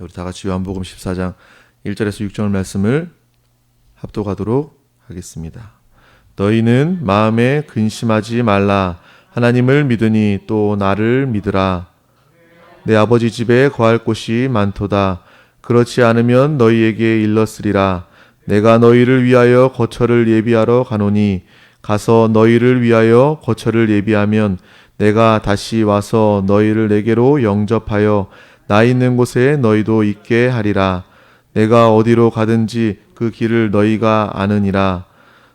우리 다 같이 요한복음 14장 1절에서 6절 말씀을 합독하도록 하겠습니다. 너희는 마음에 근심하지 말라. 하나님을 믿으니 또 나를 믿으라. 내 아버지 집에 거할 곳이 많도다. 그렇지 않으면 너희에게 일렀으리라. 내가 너희를 위하여 거처를 예비하러 가노니 가서 너희를 위하여 거처를 예비하면 내가 다시 와서 너희를 내게로 영접하여 나 있는 곳에 너희도 있게 하리라. 내가 어디로 가든지 그 길을 너희가 아느니라.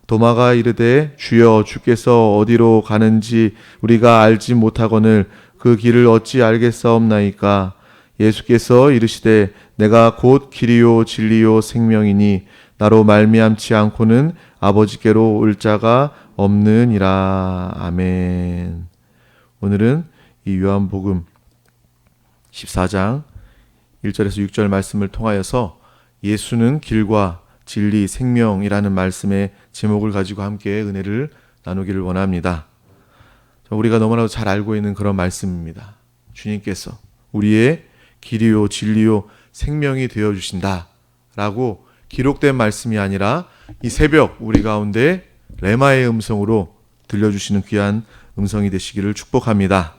도마가 이르되 주여 주께서 어디로 가는지 우리가 알지 못하거늘 그 길을 어찌 알겠사옵나이까. 예수께서 이르시되 내가 곧 길이요 진리요 생명이니 나로 말미암지 않고는 아버지께로 올 자가 없느니라. 아멘. 오늘은 이 요한복음 14장 1절에서 6절 말씀을 통하여서 예수는 길과 진리, 생명이라는 말씀의 제목을 가지고 함께 은혜를 나누기를 원합니다. 우리가 너무나도 잘 알고 있는 그런 말씀입니다. 주님께서 우리의 길이요 진리요 생명이 되어주신다 라고 기록된 말씀이 아니라 이 새벽 우리 가운데 레마의 음성으로 들려주시는 귀한 음성이 되시기를 축복합니다.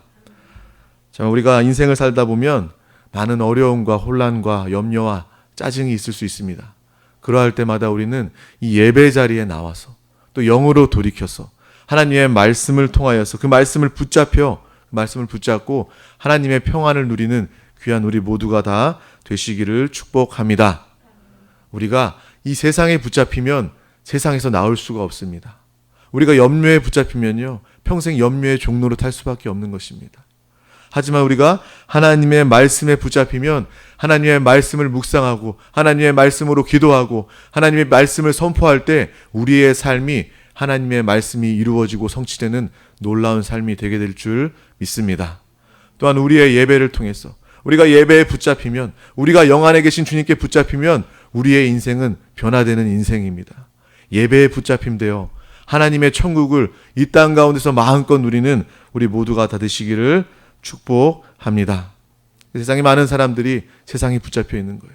자, 우리가 인생을 살다 보면 많은 어려움과 혼란과 염려와 짜증이 있을 수 있습니다. 그러할 때마다 우리는 이 예배 자리에 나와서 또 영으로 돌이켜서 하나님의 말씀을 통하여서 그 말씀을 붙잡고 하나님의 평안을 누리는 귀한 우리 모두가 다 되시기를 축복합니다. 우리가 이 세상에 붙잡히면 세상에서 나올 수가 없습니다. 우리가 염려에 붙잡히면요 평생 염려의 종로로 탈 수밖에 없는 것입니다. 하지만 우리가 하나님의 말씀에 붙잡히면 하나님의 말씀을 묵상하고 하나님의 말씀으로 기도하고 하나님의 말씀을 선포할 때 우리의 삶이 하나님의 말씀이 이루어지고 성취되는 놀라운 삶이 되게 될 줄 믿습니다. 또한 우리의 예배를 통해서 우리가 예배에 붙잡히면 우리가 영 안에 계신 주님께 붙잡히면 우리의 인생은 변화되는 인생입니다. 예배에 붙잡힘되어 하나님의 천국을 이 땅 가운데서 마음껏 누리는 우리 모두가 다 되시기를 축복합니다. 세상에 많은 사람들이 세상에 붙잡혀 있는 거예요.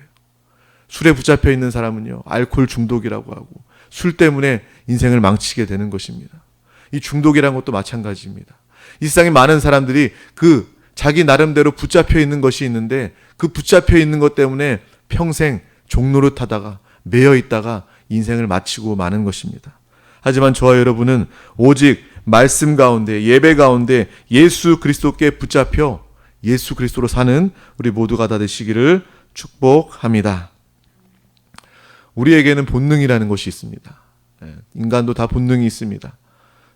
술에 붙잡혀 있는 사람은요 알코올 중독이라고 하고 술 때문에 인생을 망치게 되는 것입니다. 이 중독이란 것도 마찬가지입니다. 이 세상에 많은 사람들이 그 자기 나름대로 붙잡혀 있는 것이 있는데 그 붙잡혀 있는 것 때문에 평생 종노릇하다가 매여 있다가 인생을 마치고 마는 것입니다. 하지만 저와 여러분은 오직 말씀 가운데 예배 가운데 예수 그리스도께 붙잡혀 예수 그리스도로 사는 우리 모두가 다 되시기를 축복합니다. 우리에게는 본능이라는 것이 있습니다. 인간도 다 본능이 있습니다.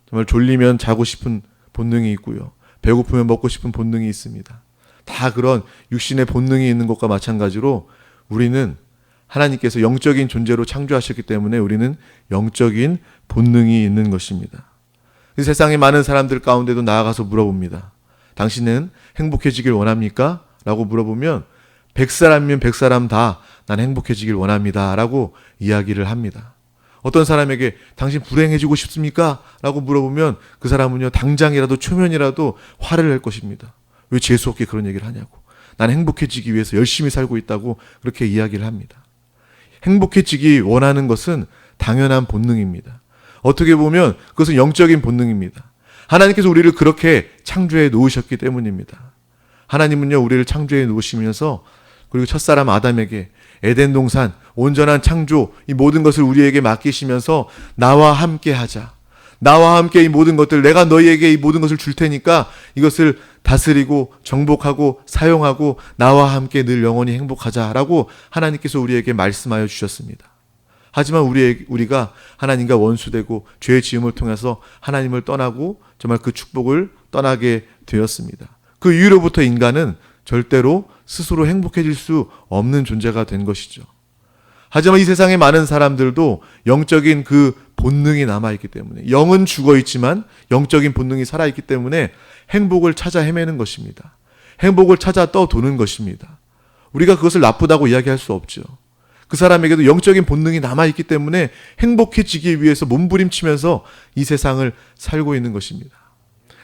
정말 졸리면 자고 싶은 본능이 있고요. 배고프면 먹고 싶은 본능이 있습니다. 다 그런 육신의 본능이 있는 것과 마찬가지로 우리는 하나님께서 영적인 존재로 창조하셨기 때문에 우리는 영적인 본능이 있는 것입니다. 세상에 많은 사람들 가운데도 나아가서 물어봅니다. 당신은 행복해지길 원합니까? 라고 물어보면 100사람이면 100사람 다 난 행복해지길 원합니다 라고 이야기를 합니다. 어떤 사람에게 당신 불행해지고 싶습니까? 라고 물어보면 그 사람은요 당장이라도 초면이라도 화를 낼 것입니다. 왜 재수없게 그런 얘기를 하냐고. 난 행복해지기 위해서 열심히 살고 있다고 그렇게 이야기를 합니다. 행복해지기 원하는 것은 당연한 본능입니다. 어떻게 보면 그것은 영적인 본능입니다. 하나님께서 우리를 그렇게 창조해 놓으셨기 때문입니다. 하나님은요 우리를 창조해 놓으시면서 그리고 첫사람 아담에게 에덴 동산 온전한 창조 이 모든 것을 우리에게 맡기시면서 나와 함께 하자. 나와 함께 이 모든 것들 내가 너희에게 이 모든 것을 줄 테니까 이것을 다스리고 정복하고 사용하고 나와 함께 늘 영원히 행복하자라고 하나님께서 우리에게 말씀하여 주셨습니다. 하지만 우리가 하나님과 원수되고 죄의 지음을 통해서 하나님을 떠나고 정말 그 축복을 떠나게 되었습니다. 그 이후로부터 인간은 절대로 스스로 행복해질 수 없는 존재가 된 것이죠. 하지만 이 세상에 많은 사람들도 영적인 그 본능이 남아있기 때문에 영은 죽어있지만 영적인 본능이 살아있기 때문에 행복을 찾아 헤매는 것입니다. 행복을 찾아 떠도는 것입니다. 우리가 그것을 나쁘다고 이야기할 수 없죠. 그 사람에게도 영적인 본능이 남아있기 때문에 행복해지기 위해서 몸부림치면서 이 세상을 살고 있는 것입니다.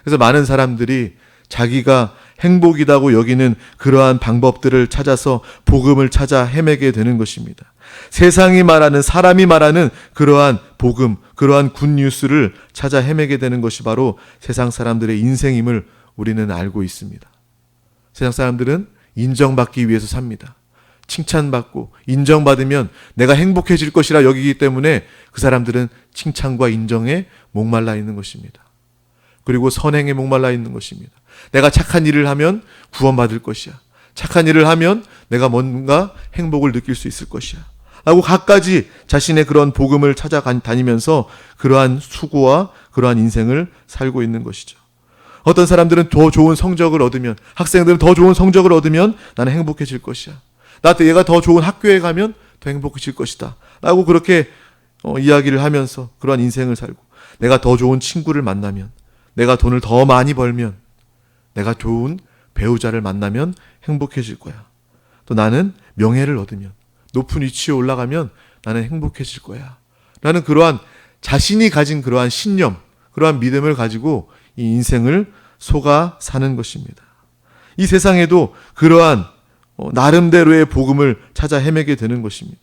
그래서 많은 사람들이 자기가 행복이라고 여기는 그러한 방법들을 찾아서 복음을 찾아 헤매게 되는 것입니다. 세상이 말하는, 사람이 말하는 그러한 복음, 그러한 굿뉴스를 찾아 헤매게 되는 것이 바로 세상 사람들의 인생임을 우리는 알고 있습니다. 세상 사람들은 인정받기 위해서 삽니다. 칭찬받고 인정받으면 내가 행복해질 것이라 여기기 때문에 그 사람들은 칭찬과 인정에 목말라 있는 것입니다. 그리고 선행에 목말라 있는 것입니다. 내가 착한 일을 하면 구원받을 것이야. 착한 일을 하면 내가 뭔가 행복을 느낄 수 있을 것이야. 라고 갖가지 자신의 그런 복음을 찾아다니면서 그러한 수고와 그러한 인생을 살고 있는 것이죠. 어떤 사람들은 더 좋은 성적을 얻으면, 학생들은 더 좋은 성적을 얻으면 나는 행복해질 것이야. 나한테 얘가 더 좋은 학교에 가면 더 행복해질 것이다. 라고 그렇게 이야기를 하면서 그러한 인생을 살고, 내가 더 좋은 친구를 만나면, 내가 돈을 더 많이 벌면, 내가 좋은 배우자를 만나면 행복해질 거야. 또 나는 명예를 얻으면, 높은 위치에 올라가면 나는 행복해질 거야. 라는 그러한 자신이 가진 그러한 신념, 그러한 믿음을 가지고 이 인생을 속아 사는 것입니다. 이 세상에도 그러한 나름대로의 복음을 찾아 헤매게 되는 것입니다.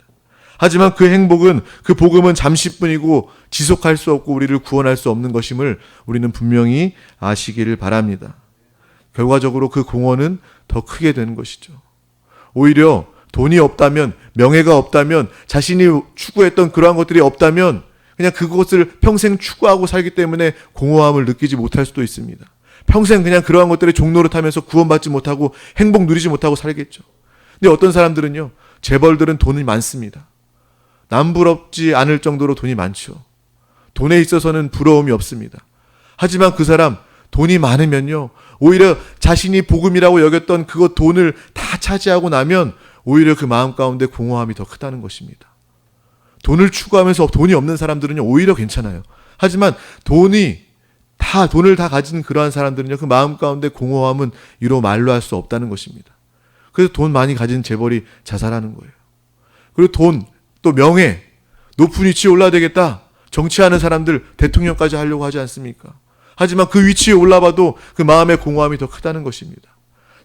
하지만 그 행복은, 그 복음은 잠시뿐이고 지속할 수 없고 우리를 구원할 수 없는 것임을 우리는 분명히 아시기를 바랍니다. 결과적으로 그 공허는 더 크게 되는 것이죠. 오히려 돈이 없다면, 명예가 없다면, 자신이 추구했던 그러한 것들이 없다면 그냥 그것을 평생 추구하고 살기 때문에 공허함을 느끼지 못할 수도 있습니다. 평생 그냥 그러한 것들의 종노릇하면서 구원받지 못하고 행복 누리지 못하고 살겠죠. 근데 어떤 사람들은요, 재벌들은 돈이 많습니다. 남부럽지 않을 정도로 돈이 많죠. 돈에 있어서는 부러움이 없습니다. 하지만 그 사람 돈이 많으면요, 오히려 자신이 복음이라고 여겼던 그것 돈을 다 차지하고 나면 오히려 그 마음 가운데 공허함이 더 크다는 것입니다. 돈을 추구하면서 돈이 없는 사람들은요, 오히려 괜찮아요. 하지만 돈을 다 가진 그러한 사람들은요, 그 마음 가운데 공허함은 이로 말로 할 수 없다는 것입니다. 그래서 돈 많이 가진 재벌이 자살하는 거예요. 그리고 돈, 또 명예, 높은 위치에 올라야 되겠다. 정치하는 사람들 대통령까지 하려고 하지 않습니까? 하지만 그 위치에 올라봐도 그 마음의 공허함이 더 크다는 것입니다.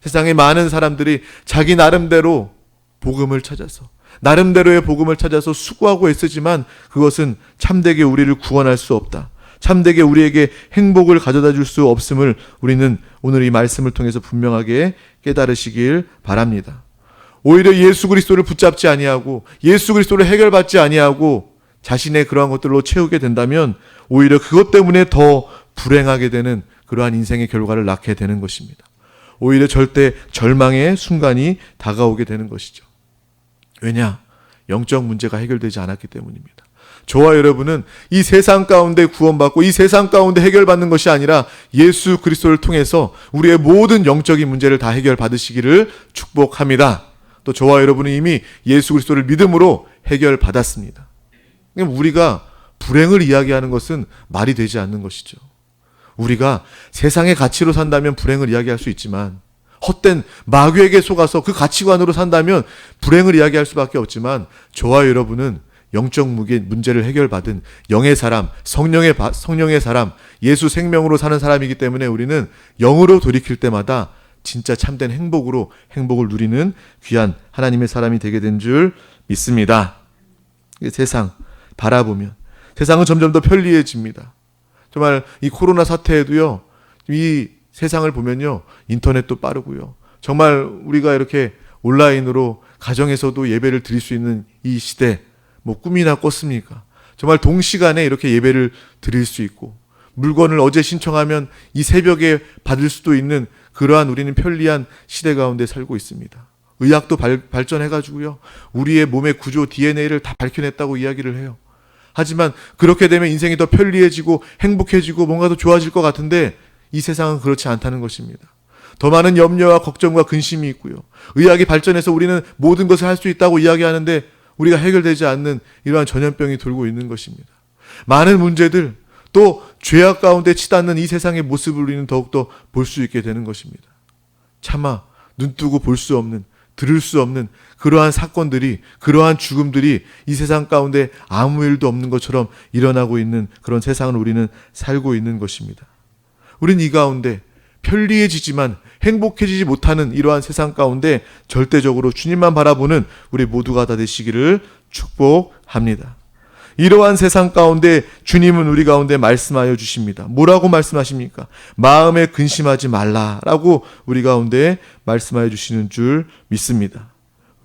세상에 많은 사람들이 자기 나름대로 복음을 찾아서, 나름대로의 복음을 찾아서 수고하고 애쓰지만 그것은 참되게 우리를 구원할 수 없다. 참되게 우리에게 행복을 가져다 줄 수 없음을 우리는 오늘 이 말씀을 통해서 분명하게 깨달으시길 바랍니다. 오히려 예수 그리스도를 붙잡지 아니하고 예수 그리스도를 해결받지 아니하고 자신의 그러한 것들로 채우게 된다면 오히려 그것 때문에 더 불행하게 되는 그러한 인생의 결과를 낳게 되는 것입니다. 오히려 절대 절망의 순간이 다가오게 되는 것이죠. 왜냐? 영적 문제가 해결되지 않았기 때문입니다. 저와 여러분은 이 세상 가운데 구원받고 이 세상 가운데 해결받는 것이 아니라 예수 그리스도를 통해서 우리의 모든 영적인 문제를 다 해결받으시기를 축복합니다. 또 저와 여러분은 이미 예수 그리스도를 믿음으로 해결받았습니다. 우리가 불행을 이야기하는 것은 말이 되지 않는 것이죠. 우리가 세상의 가치로 산다면 불행을 이야기할 수 있지만, 헛된 마귀에게 속아서 그 가치관으로 산다면 불행을 이야기할 수밖에 없지만, 저와 여러분은 영적 문제를 해결받은 영의 사람, 성령의 사람, 예수 생명으로 사는 사람이기 때문에 우리는 영으로 돌이킬 때마다 진짜 참된 행복을 누리는 귀한 하나님의 사람이 되게 된 줄 믿습니다. 세상 바라보면 세상은 점점 더 편리해집니다. 정말 이 코로나 사태에도요, 이 세상을 보면요, 인터넷도 빠르고요, 정말 우리가 이렇게 온라인으로 가정에서도 예배를 드릴 수 있는 이 시대, 뭐 꿈이나 꿨습니까? 정말 동시간에 이렇게 예배를 드릴 수 있고, 물건을 어제 신청하면 이 새벽에 받을 수도 있는 그러한 우리는 편리한 시대 가운데 살고 있습니다. 의학도 발전해가지고요, 우리의 몸의 구조 DNA를 다 밝혀냈다고 이야기를 해요. 하지만 그렇게 되면 인생이 더 편리해지고 행복해지고 뭔가 더 좋아질 것 같은데 이 세상은 그렇지 않다는 것입니다. 더 많은 염려와 걱정과 근심이 있고요, 의학이 발전해서 우리는 모든 것을 할 수 있다고 이야기하는데 우리가 해결되지 않는 이러한 전염병이 돌고 있는 것입니다. 많은 문제들, 또 죄악 가운데 치닫는 이 세상의 모습을 우리는 더욱더 볼 수 있게 되는 것입니다. 차마 눈뜨고 볼 수 없는, 들을 수 없는 그러한 사건들이, 그러한 죽음들이 이 세상 가운데 아무 일도 없는 것처럼 일어나고 있는 그런 세상을 우리는 살고 있는 것입니다. 우리는 이 가운데 편리해지지만 행복해지지 못하는 이러한 세상 가운데 절대적으로 주님만 바라보는 우리 모두가 다 되시기를 축복합니다. 이러한 세상 가운데 주님은 우리 가운데 말씀하여 주십니다. 뭐라고 말씀하십니까? 마음에 근심하지 말라라고 우리 가운데 말씀하여 주시는 줄 믿습니다.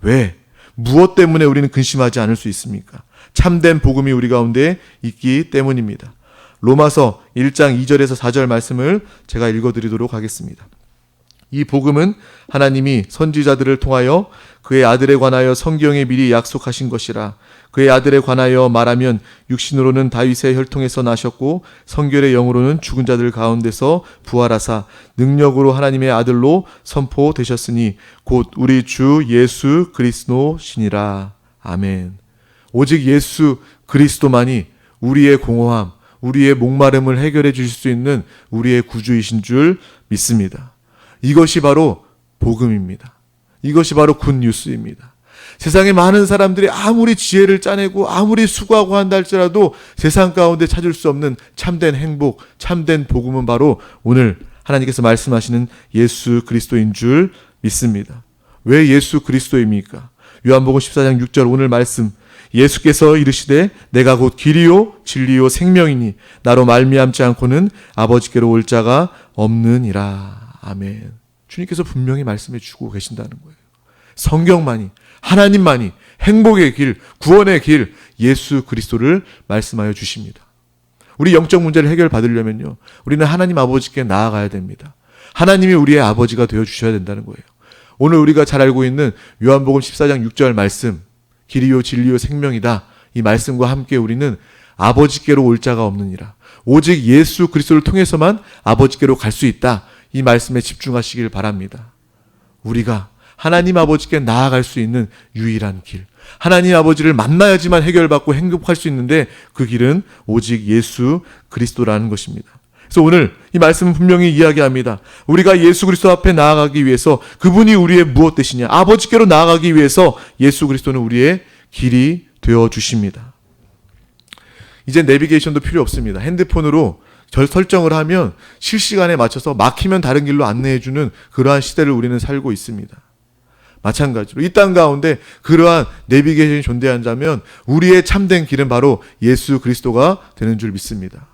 왜? 무엇 때문에 우리는 근심하지 않을 수 있습니까? 참된 복음이 우리 가운데 있기 때문입니다. 로마서 1장 2절에서 4절 말씀을 제가 읽어드리도록 하겠습니다. 이 복음은 하나님이 선지자들을 통하여 그의 아들에 관하여 성경에 미리 약속하신 것이라. 그의 아들에 관하여 말하면 육신으로는 다윗의 혈통에서 나셨고 성결의 영으로는 죽은 자들 가운데서 부활하사 능력으로 하나님의 아들로 선포되셨으니 곧 우리 주 예수 그리스도시니라. 아멘. 오직 예수 그리스도만이 우리의 공허함, 우리의 목마름을 해결해 주실 수 있는 우리의 구주이신 줄 믿습니다. 이것이 바로 복음입니다. 이것이 바로 굿뉴스입니다. 세상에 많은 사람들이 아무리 지혜를 짜내고 아무리 수고하고 한다 할지라도 세상 가운데 찾을 수 없는 참된 행복, 참된 복음은 바로 오늘 하나님께서 말씀하시는 예수 그리스도인 줄 믿습니다. 왜 예수 그리스도입니까? 요한복음 14장 6절 오늘 말씀, 예수께서 이르시되 내가 곧 길이요 진리요 생명이니 나로 말미암지 않고는 아버지께로 올 자가 없느니라. 아멘. 주님께서 분명히 말씀해 주고 계신다는 거예요. 성경만이, 하나님만이 행복의 길, 구원의 길, 예수 그리스도를 말씀하여 주십니다. 우리 영적 문제를 해결받으려면요, 우리는 하나님 아버지께 나아가야 됩니다. 하나님이 우리의 아버지가 되어주셔야 된다는 거예요. 오늘 우리가 잘 알고 있는 요한복음 14장 6절 말씀, 길이요 진리요 생명이다. 이 말씀과 함께 우리는 아버지께로 올 자가 없느니라. 오직 예수 그리스도를 통해서만 아버지께로 갈 수 있다. 이 말씀에 집중하시길 바랍니다. 우리가 하나님 아버지께 나아갈 수 있는 유일한 길, 하나님 아버지를 만나야지만 해결받고 행복할 수 있는데 그 길은 오직 예수 그리스도라는 것입니다. 그래서 오늘 이 말씀은 분명히 이야기합니다. 우리가 예수 그리스도 앞에 나아가기 위해서 그분이 우리의 무엇 되시냐? 아버지께로 나아가기 위해서 예수 그리스도는 우리의 길이 되어 주십니다. 이제 내비게이션도 필요 없습니다. 핸드폰으로 설정을 하면 실시간에 맞춰서 막히면 다른 길로 안내해주는 그러한 시대를 우리는 살고 있습니다. 마찬가지로 이 땅 가운데 그러한 내비게이션이 존재한다면 우리의 참된 길은 바로 예수 그리스도가 되는 줄 믿습니다.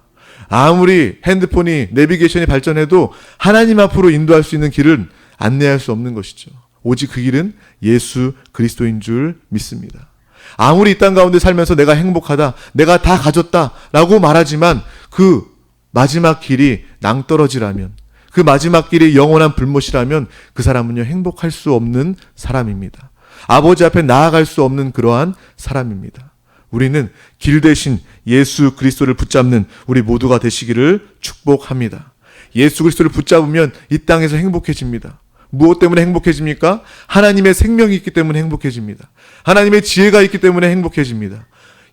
아무리 핸드폰이 내비게이션이 발전해도 하나님 앞으로 인도할 수 있는 길은 안내할 수 없는 것이죠. 오직 그 길은 예수 그리스도인 줄 믿습니다. 아무리 이 땅 가운데 살면서 내가 행복하다, 내가 다 가졌다 라고 말하지만 그 마지막 길이 낭떠러지라면, 그 마지막 길이 영원한 불못이라면 그 사람은요 행복할 수 없는 사람입니다. 아버지 앞에 나아갈 수 없는 그러한 사람입니다. 우리는 길 대신 예수 그리스도를 붙잡는 우리 모두가 되시기를 축복합니다. 예수 그리스도를 붙잡으면 이 땅에서 행복해집니다. 무엇 때문에 행복해집니까? 하나님의 생명이 있기 때문에 행복해집니다. 하나님의 지혜가 있기 때문에 행복해집니다.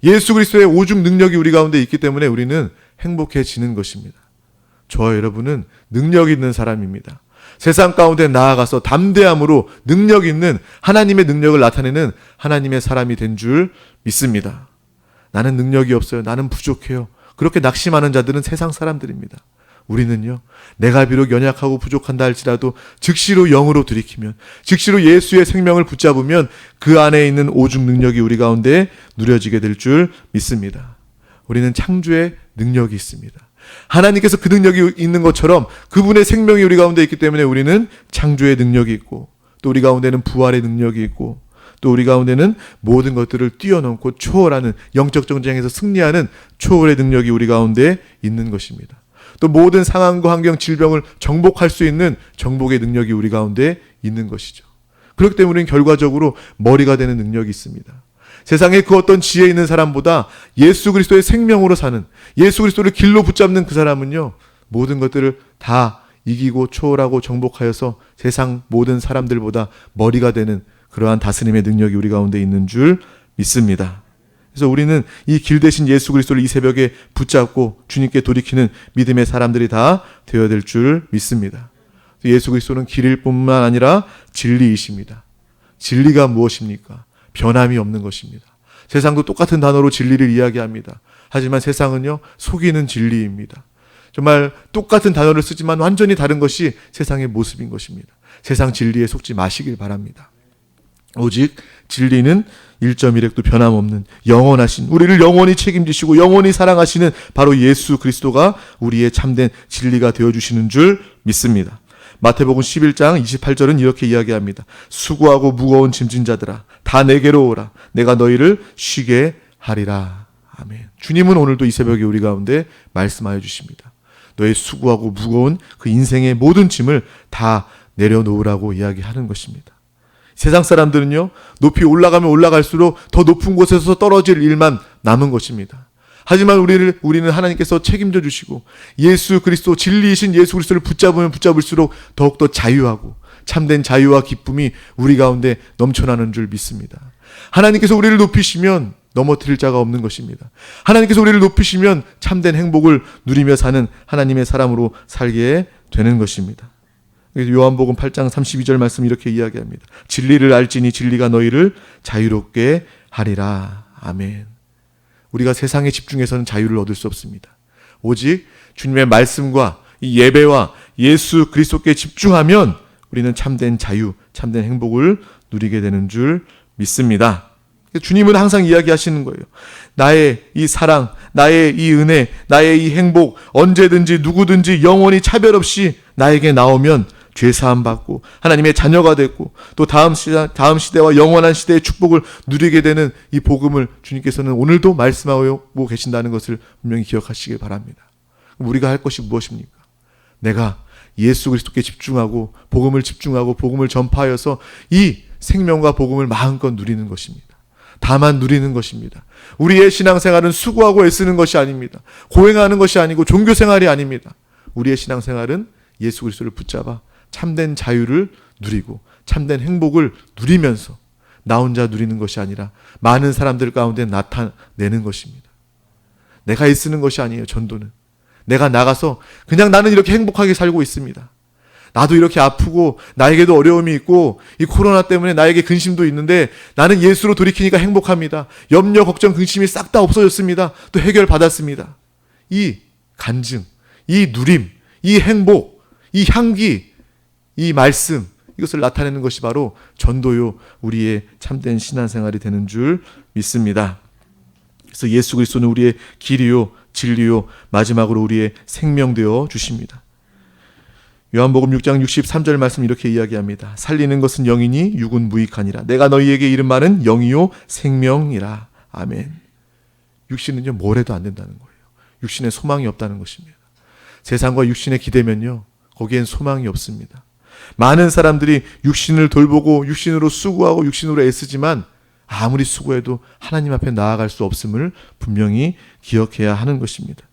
예수 그리스도의 오죽 능력이 우리 가운데 있기 때문에 우리는 행복해지는 것입니다. 저와 여러분은 능력 있는 사람입니다. 세상 가운데 나아가서 담대함으로 능력 있는 하나님의 능력을 나타내는 하나님의 사람이 된 줄 믿습니다. 나는 능력이 없어요. 나는 부족해요. 그렇게 낙심하는 자들은 세상 사람들입니다. 우리는요, 내가 비록 연약하고 부족한다 할지라도 즉시로 영으로 들이키면, 즉시로 예수의 생명을 붙잡으면 그 안에 있는 오죽 능력이 우리 가운데 누려지게 될 줄 믿습니다. 우리는 창조의 능력이 있습니다. 하나님께서 그 능력이 있는 것처럼 그분의 생명이 우리 가운데 있기 때문에 우리는 창조의 능력이 있고, 또 우리 가운데는 부활의 능력이 있고, 또 우리 가운데는 모든 것들을 뛰어넘고 초월하는, 영적 전쟁에서 승리하는 초월의 능력이 우리 가운데 있는 것입니다. 또 모든 상황과 환경, 질병을 정복할 수 있는 정복의 능력이 우리 가운데 있는 것이죠. 그렇기 때문에 우리는 결과적으로 머리가 되는 능력이 있습니다. 세상에 그 어떤 지혜 있는 사람보다 예수 그리스도의 생명으로 사는, 예수 그리스도를 길로 붙잡는 그 사람은요, 모든 것들을 다 이기고 초월하고 정복하여서 세상 모든 사람들보다 머리가 되는 그러한 다스림의 능력이 우리 가운데 있는 줄 믿습니다. 그래서 우리는 이 길 대신 예수 그리스도를 이 새벽에 붙잡고 주님께 돌이키는 믿음의 사람들이 다 되어야 될 줄 믿습니다. 예수 그리스도는 길일 뿐만 아니라 진리이십니다. 진리가 무엇입니까? 변함이 없는 것입니다. 세상도 똑같은 단어로 진리를 이야기합니다. 하지만 세상은요, 속이는 진리입니다. 정말 똑같은 단어를 쓰지만 완전히 다른 것이 세상의 모습인 것입니다. 세상 진리에 속지 마시길 바랍니다. 오직 진리는 1.1획도 변함없는 영원하신, 우리를 영원히 책임지시고 영원히 사랑하시는 바로 예수 그리스도가 우리의 참된 진리가 되어주시는 줄 믿습니다. 마태복음 11장 28절은 이렇게 이야기합니다. 수고하고 무거운 짐진 자들아 다 내게로 오라. 내가 너희를 쉬게 하리라. 아멘. 주님은 오늘도 이 새벽에 우리 가운데 말씀하여 주십니다. 너의 수고하고 무거운 그 인생의 모든 짐을 다 내려놓으라고 이야기하는 것입니다. 세상 사람들은요, 높이 올라가면 올라갈수록 더 높은 곳에서 떨어질 일만 남은 것입니다. 하지만 우리는 하나님께서 책임져 주시고 예수 그리스도, 진리이신 예수 그리스도를 붙잡으면 붙잡을수록 더욱더 자유하고 참된 자유와 기쁨이 우리 가운데 넘쳐나는 줄 믿습니다. 하나님께서 우리를 높이시면 넘어뜨릴 자가 없는 것입니다. 하나님께서 우리를 높이시면 참된 행복을 누리며 사는 하나님의 사람으로 살게 되는 것입니다. 요한복음 8장 32절 말씀 이렇게 이야기합니다. 진리를 알지니 진리가 너희를 자유롭게 하리라. 아멘. 우리가 세상에 집중해서는 자유를 얻을 수 없습니다. 오직 주님의 말씀과 이 예배와 예수 그리스도께 집중하면 우리는 참된 자유, 참된 행복을 누리게 되는 줄 믿습니다. 주님은 항상 이야기하시는 거예요. 나의 이 사랑, 나의 이 은혜, 나의 이 행복, 언제든지 누구든지 영원히 차별 없이 나에게 나오면 죄사함 받고 하나님의 자녀가 됐고 또 다음 시대와 영원한 시대의 축복을 누리게 되는 이 복음을 주님께서는 오늘도 말씀하고 계신다는 것을 분명히 기억하시길 바랍니다. 우리가 할 것이 무엇입니까? 내가 예수 그리스도께 집중하고 복음을 전파하여서 이 생명과 복음을 마음껏 누리는 것입니다. 다만 누리는 것입니다. 우리의 신앙생활은 수고하고 애쓰는 것이 아닙니다. 고행하는 것이 아니고 종교생활이 아닙니다. 우리의 신앙생활은 예수 그리스도를 붙잡아 참된 자유를 누리고 참된 행복을 누리면서 나 혼자 누리는 것이 아니라 많은 사람들 가운데 나타내는 것입니다. 내가 애쓰는 것이 아니에요. 전도는 내가 나가서 그냥 나는 이렇게 행복하게 살고 있습니다. 나도 이렇게 아프고 나에게도 어려움이 있고 이 코로나 때문에 나에게 근심도 있는데 나는 예수로 돌이키니까 행복합니다. 염려, 걱정, 근심이 싹 다 없어졌습니다. 또 해결받았습니다. 이 간증, 이 누림, 이 행복, 이 향기, 이 말씀, 이것을 나타내는 것이 바로 전도요, 우리의 참된 신앙생활이 되는 줄 믿습니다. 그래서 예수 그리스도는 우리의 길이요, 진리요, 마지막으로 우리의 생명 되어 주십니다. 요한복음 6장 63절 말씀 이렇게 이야기합니다. 살리는 것은 영이니 육은 무익하니라. 내가 너희에게 이른 말은 영이요 생명이라. 아멘. 육신은요 뭘 해도 안 된다는 거예요. 육신에 소망이 없다는 것입니다. 세상과 육신에 기대면요 거기엔 소망이 없습니다. 많은 사람들이 육신을 돌보고 육신으로 수고하고 육신으로 애쓰지만 아무리 수고해도 하나님 앞에 나아갈 수 없음을 분명히 기억해야 하는 것입니다.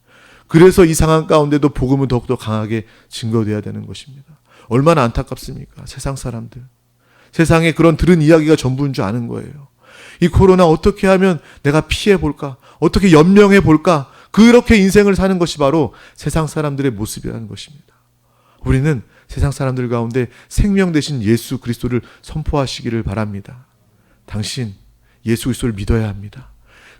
그래서 이 상황 가운데도 복음은 더욱더 강하게 증거되어야 되는 것입니다. 얼마나 안타깝습니까? 세상 사람들. 세상에 그런 들은 이야기가 전부인 줄 아는 거예요. 이 코로나 어떻게 하면 내가 피해볼까? 어떻게 연명해볼까? 그렇게 인생을 사는 것이 바로 세상 사람들의 모습이라는 것입니다. 우리는 세상 사람들 가운데 생명 되신 예수 그리스도를 선포하시기를 바랍니다. 당신 예수 그리스도를 믿어야 합니다.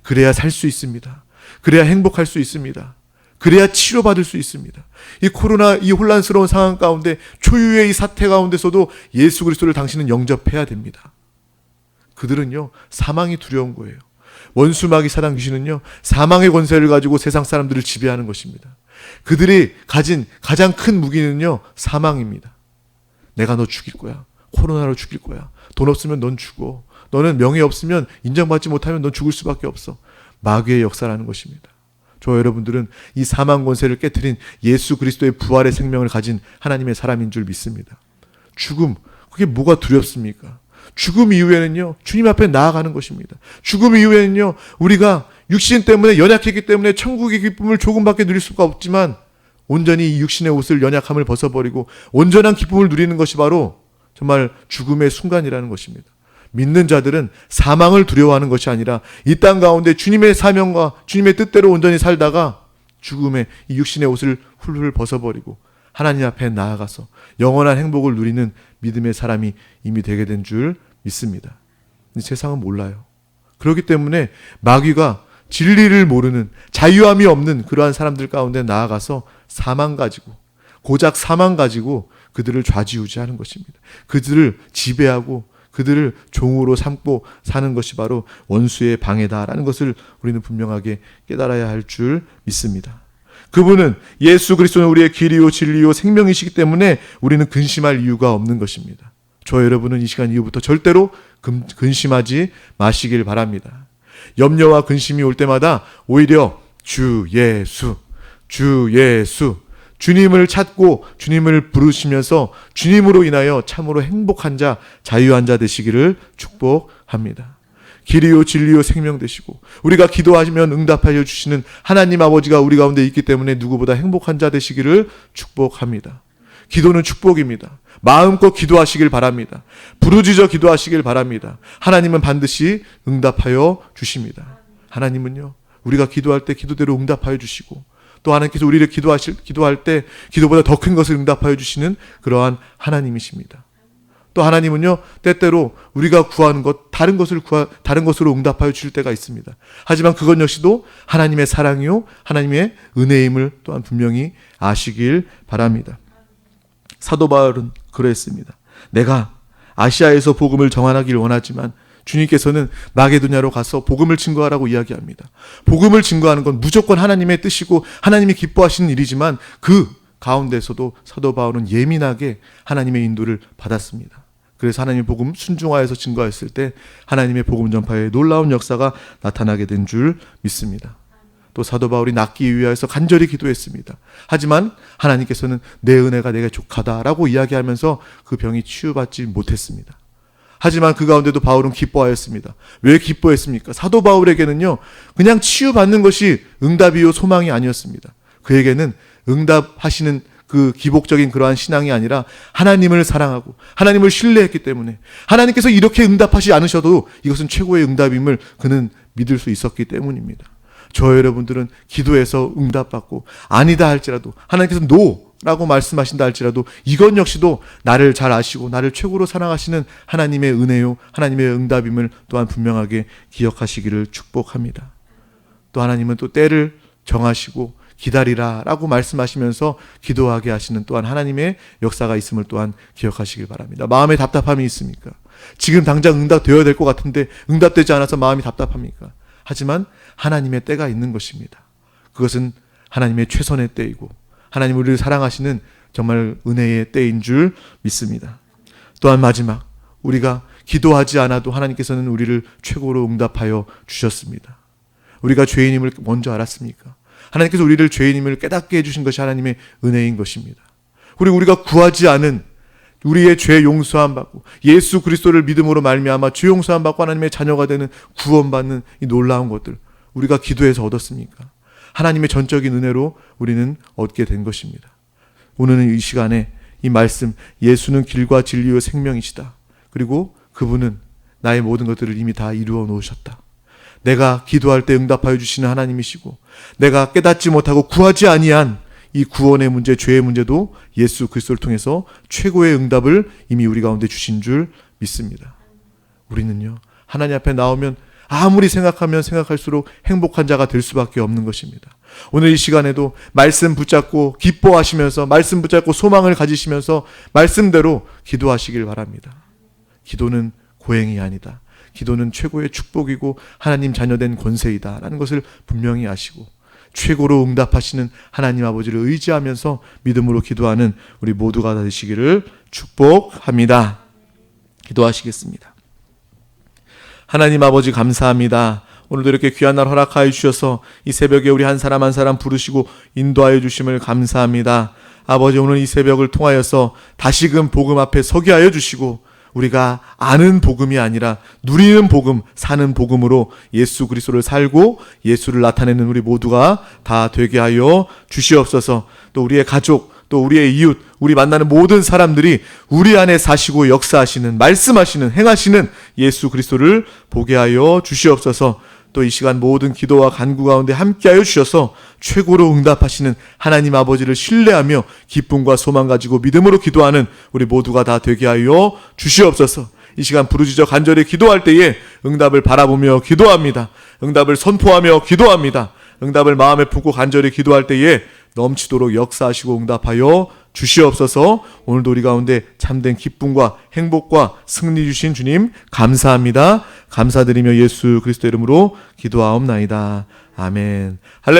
그래야 살 수 있습니다. 그래야 행복할 수 있습니다. 그래야 치료받을 수 있습니다. 이 코로나 이 혼란스러운 상황 가운데 초유의 이 사태 가운데서도 예수 그리스도를 당신은 영접해야 됩니다. 그들은요 사망이 두려운 거예요. 원수 마귀 사단 귀신은요 사망의 권세를 가지고 세상 사람들을 지배하는 것입니다. 그들이 가진 가장 큰 무기는요 사망입니다. 내가 너 죽일 거야. 코로나로 죽일 거야. 돈 없으면 넌 죽어. 너는 명예 없으면 인정받지 못하면 넌 죽을 수밖에 없어. 마귀의 역사라는 것입니다. 저 여러분들은 이 사망 권세를 깨트린 예수 그리스도의 부활의 생명을 가진 하나님의 사람인 줄 믿습니다. 죽음, 그게 뭐가 두렵습니까? 죽음 이후에는요 주님 앞에 나아가는 것입니다. 죽음 이후에는요 우리가 육신 때문에 연약했기 때문에 천국의 기쁨을 조금밖에 누릴 수가 없지만 온전히 이 육신의 옷을 연약함을 벗어버리고 온전한 기쁨을 누리는 것이 바로 정말 죽음의 순간이라는 것입니다. 믿는 자들은 사망을 두려워하는 것이 아니라 이 땅 가운데 주님의 사명과 주님의 뜻대로 온전히 살다가 죽음의 이 육신의 옷을 훌훌 벗어버리고 하나님 앞에 나아가서 영원한 행복을 누리는 믿음의 사람이 이미 되게 된 줄 믿습니다. 근데 세상은 몰라요. 그렇기 때문에 마귀가 진리를 모르는, 자유함이 없는 그러한 사람들 가운데 나아가서 사망 가지고, 고작 사망 가지고 그들을 좌지우지하는 것입니다. 그들을 지배하고 그들을 종으로 삼고 사는 것이 바로 원수의 방해다라는 것을 우리는 분명하게 깨달아야 할 줄 믿습니다. 그분은, 예수 그리스도는 우리의 길이요 진리요 생명이시기 때문에 우리는 근심할 이유가 없는 것입니다. 저 여러분은 이 시간 이후부터 절대로 근심하지 마시길 바랍니다. 염려와 근심이 올 때마다 오히려 주 예수, 주님을 찾고 주님을 부르시면서 주님으로 인하여 참으로 행복한 자, 자유한 자 되시기를 축복합니다. 길이요 진리요 생명 되시고 우리가 기도하시면 응답하여 주시는 하나님 아버지가 우리 가운데 있기 때문에 누구보다 행복한 자 되시기를 축복합니다. 기도는 축복입니다. 마음껏 기도하시길 바랍니다. 부르짖어 기도하시길 바랍니다. 하나님은 반드시 응답하여 주십니다. 하나님은요, 우리가 기도할 때 기도대로 응답하여 주시고 또 하나님께서 우리를 기도할 때 기도보다 더 큰 것을 응답하여 주시는 그러한 하나님이십니다. 또 하나님은요, 때때로 우리가 구하는 것, 다른 것으로 응답하여 주실 때가 있습니다. 하지만 그것 역시도 하나님의 사랑이요, 하나님의 은혜임을 또한 분명히 아시길 바랍니다. 사도 바울은 그랬습니다. 내가 아시아에서 복음을 전하기를 원하지만 주님께서는 마게도냐로 가서 복음을 증거하라고 이야기합니다. 복음을 증거하는 건 무조건 하나님의 뜻이고 하나님이 기뻐하시는 일이지만 그 가운데서도 사도 바울은 예민하게 하나님의 인도를 받았습니다. 그래서 하나님의 복음 순종하여서 증거했을 때 하나님의 복음 전파에 놀라운 역사가 나타나게 된 줄 믿습니다. 또 사도 바울이 낫기 위하여서 간절히 기도했습니다. 하지만 하나님께서는 내 은혜가 내게 족하다라고 이야기하면서 그 병이 치유받지 못했습니다. 하지만 그 가운데도 바울은 기뻐하였습니다. 왜 기뻐했습니까? 사도 바울에게는요, 그냥 치유받는 것이 응답이요 소망이 아니었습니다. 그에게는 응답하시는 그 기복적인 그러한 신앙이 아니라 하나님을 사랑하고 하나님을 신뢰했기 때문에 하나님께서 이렇게 응답하지 않으셔도 이것은 최고의 응답임을 그는 믿을 수 있었기 때문입니다. 저 여러분들은 기도해서 응답받고 아니다 할지라도 하나님께서 노라고 말씀하신다 할지라도 이것 역시도 나를 잘 아시고 나를 최고로 사랑하시는 하나님의 은혜요 하나님의 응답임을 또한 분명하게 기억하시기를 축복합니다. 또 하나님은 또 때를 정하시고 기다리라 라고 말씀하시면서 기도하게 하시는 또한 하나님의 역사가 있음을 또한 기억하시길 바랍니다. 마음에 답답함이 있습니까? 지금 당장 응답되어야 될 것 같은데 응답되지 않아서 마음이 답답합니까? 하지만 하나님의 때가 있는 것입니다. 그것은 하나님의 최선의 때이고 하나님 우리를 사랑하시는 정말 은혜의 때인 줄 믿습니다. 또한 마지막, 우리가 기도하지 않아도 하나님께서는 우리를 최고로 응답하여 주셨습니다. 우리가 죄인임을 먼저 알았습니까? 하나님께서 우리를 죄인임을 깨닫게 해주신 것이 하나님의 은혜인 것입니다. 그리고 우리가 구하지 않은 우리의 죄 용서함 받고 예수 그리스도를 믿음으로 말미암아 죄 용서함 받고 하나님의 자녀가 되는 구원받는 이 놀라운 것들 우리가 기도해서 얻었습니까? 하나님의 전적인 은혜로 우리는 얻게 된 것입니다. 오늘은 이 시간에 이 말씀, 예수는 길과 진리요 생명이시다. 그리고 그분은 나의 모든 것들을 이미 다 이루어 놓으셨다. 내가 기도할 때 응답하여 주시는 하나님이시고 내가 깨닫지 못하고 구하지 아니한 이 구원의 문제, 죄의 문제도 예수 그리스도를 통해서 최고의 응답을 이미 우리 가운데 주신 줄 믿습니다. 우리는요, 하나님 앞에 나오면 아무리 생각하면 생각할수록 행복한 자가 될 수밖에 없는 것입니다. 오늘 이 시간에도 말씀 붙잡고 기뻐하시면서 말씀 붙잡고 소망을 가지시면서 말씀대로 기도하시길 바랍니다. 기도는 고행이 아니다. 기도는 최고의 축복이고 하나님 자녀된 권세이다 라는 것을 분명히 아시고 최고로 응답하시는 하나님 아버지를 의지하면서 믿음으로 기도하는 우리 모두가 되시기를 축복합니다. 기도하시겠습니다. 하나님 아버지 감사합니다. 오늘도 이렇게 귀한 날 허락하여 주셔서 이 새벽에 우리 한 사람 한 사람 부르시고 인도하여 주심을 감사합니다. 아버지, 오늘 이 새벽을 통하여서 다시금 복음 앞에 서게 하여 주시고 우리가 아는 복음이 아니라 누리는 복음, 사는 복음으로 예수 그리스도를 살고 예수를 나타내는 우리 모두가 다 되게 하여 주시옵소서. 또 우리의 가족, 또 우리의 이웃, 우리 만나는 모든 사람들이 우리 안에 사시고 역사하시는, 말씀하시는, 행하시는 예수 그리스도를 보게 하여 주시옵소서. 또 이 시간 모든 기도와 간구 가운데 함께하여 주셔서 최고로 응답하시는 하나님 아버지를 신뢰하며 기쁨과 소망 가지고 믿음으로 기도하는 우리 모두가 다 되게 하여 주시옵소서. 이 시간 부르짖어 간절히 기도할 때에 응답을 바라보며 기도합니다. 응답을 선포하며 기도합니다. 응답을 마음에 품고 간절히 기도할 때에 넘치도록 역사하시고 응답하여 주시옵소서. 오늘도 우리 가운데 참된 기쁨과 행복과 승리 주신 주님 감사합니다. 감사드리며 예수 그리스도 이름으로 기도하옵나이다. 아멘. 할렐루야.